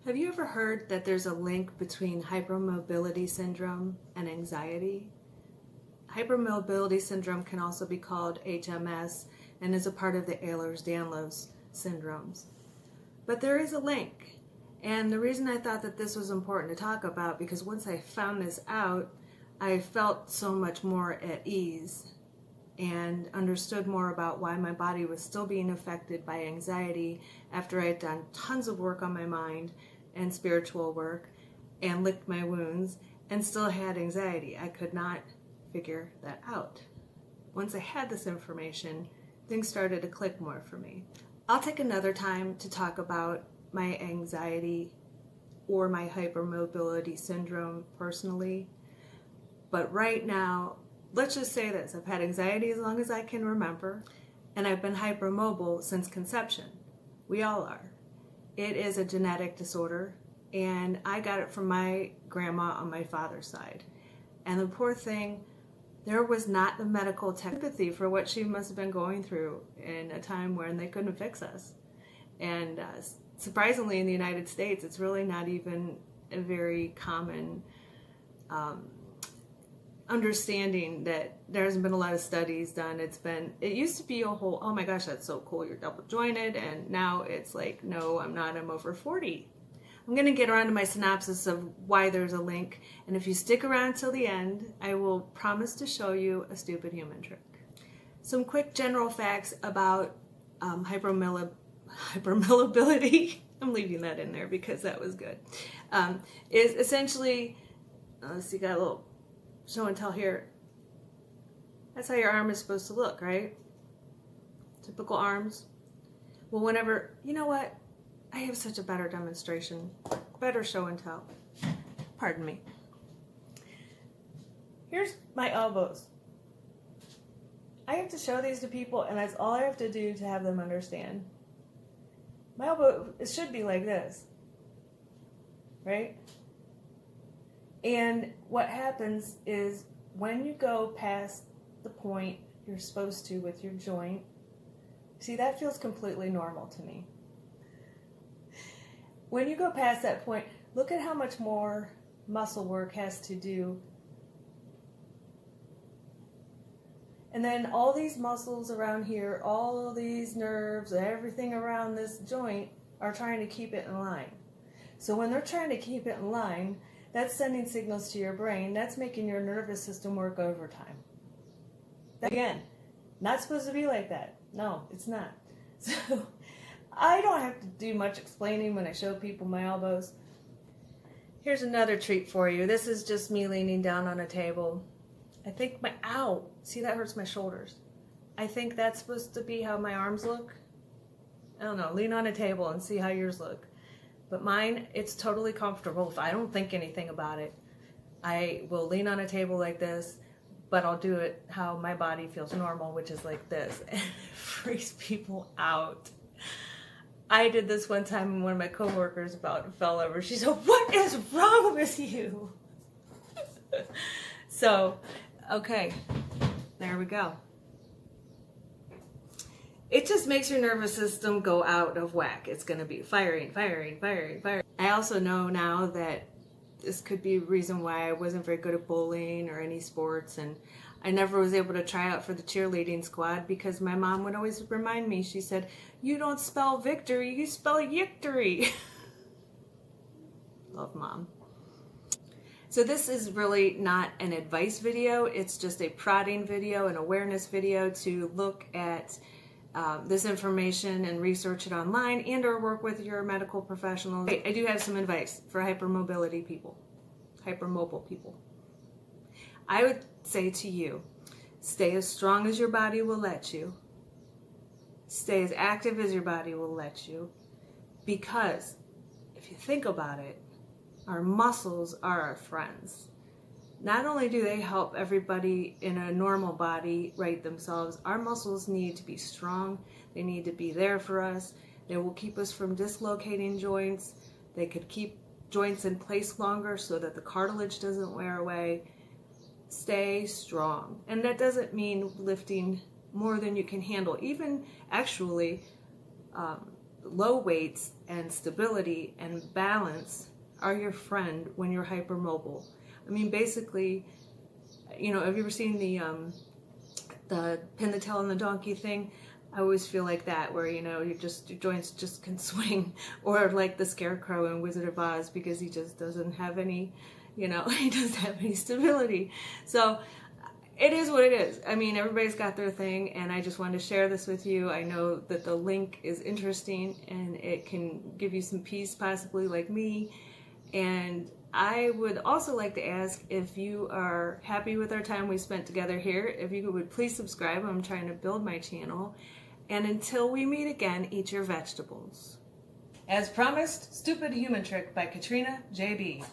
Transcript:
Have you ever heard that there's a link between hypermobility syndrome and anxiety? Hypermobility syndrome can also be called HMS and is a part of the Ehlers-Danlos syndromes. But there is a link. And the reason I thought that this was important to talk about, because once I found this out, I felt so much more at ease and understood more about why my body was still being affected by anxiety after I had done tons of work on my mind and spiritual work and licked my wounds and still had anxiety. I could not figure that out. Once I had this information, things started to click more for me. I'll take another time to talk about my anxiety or my hypermobility syndrome personally, but right now, let's just say this: I've had anxiety as long as I can remember, and I've been hypermobile since conception. We all are. It is a genetic disorder, and I got it from my grandma on my father's side. And the poor thing, there was not the medical empathy for what she must have been going through in a time when they couldn't fix us. And surprisingly, in the United States, it's really not even a very common understanding that there hasn't been a lot of studies done. It used to be a whole, oh my gosh, that's so cool, you're double jointed, and now it's like, no, I'm not, I'm over 40. I'm going to get around to my synopsis of why there's a link, and if you stick around till the end, I will promise to show you a stupid human trick. Some quick general facts about hypermobility. I'm leaving that in there because that was good. Is essentially, let's see, got a little show and tell here. That's how your arm is supposed to look, right? Typical arms. Well, whenever, you know what? I have such a better demonstration, better show and tell. Pardon me. Here's my elbows. I have to show these to people, and that's all I have to do to have them understand. My elbow, it should be like this, right? And what happens is when you go past the point you're supposed to with your joint, see, that feels completely normal to me. When you go past that point, look at how much more muscle work has to do. And then all these muscles around here, all of these nerves, everything around this joint are trying to keep it in line. So when they're trying to keep it in line, that's sending signals to your brain. That's making your nervous system work overtime. Again, not supposed to be like that. No, it's not. So I don't have to do much explaining when I show people my elbows. Here's another treat for you. This is just me leaning down on a table. I think ow, see, that hurts my shoulders. I think that's supposed to be how my arms look. I don't know, lean on a table and see how yours look. But mine, it's totally comfortable. If I don't think anything about it, I will lean on a table like this, but I'll do it how my body feels normal, which is like this. And it freaks people out. I did this one time and one of my coworkers about fell over. She said, "What is wrong with you?" So, okay, there we go. It just makes your nervous system go out of whack. It's going to be firing, firing, firing, firing. I also know now that this could be a reason why I wasn't very good at bowling or any sports, and I never was able to try out for the cheerleading squad because my mom would always remind me. She said, "You don't spell victory, you spell yictory." Love Mom. So this is really not an advice video. It's just a prodding video, an awareness video to look at this information and research it online and or work with your medical professionals. I do have some advice for hypermobility people, hypermobile people. I would say to you, stay as strong as your body will let you. Stay as active as your body will let you. Because if you think about it, our muscles are our friends. Not only do they help everybody in a normal body right themselves, our muscles need to be strong. They need to be there for us. They will keep us from dislocating joints. They could keep joints in place longer so that the cartilage doesn't wear away. Stay strong. And that doesn't mean lifting more than you can handle. Even actually, low weights and stability and balance are your friend when you're hypermobile. I mean, basically, you know, have you ever seen the pin the tail on the donkey thing? I always feel like that, where, you know, your joints just can swing, or like the Scarecrow in Wizard of Oz, because he just doesn't have any, you know, he doesn't have any stability. So it is what it is. I mean, everybody's got their thing, and I just wanted to share this with you. I know that the link is interesting, and it can give you some peace, possibly, like me. And I would also like to ask if you are happy with our time we spent together here, if you would please subscribe. I'm trying to build my channel. And until we meet again, eat your vegetables. As promised, Stupid Human Trick by Katrina JB.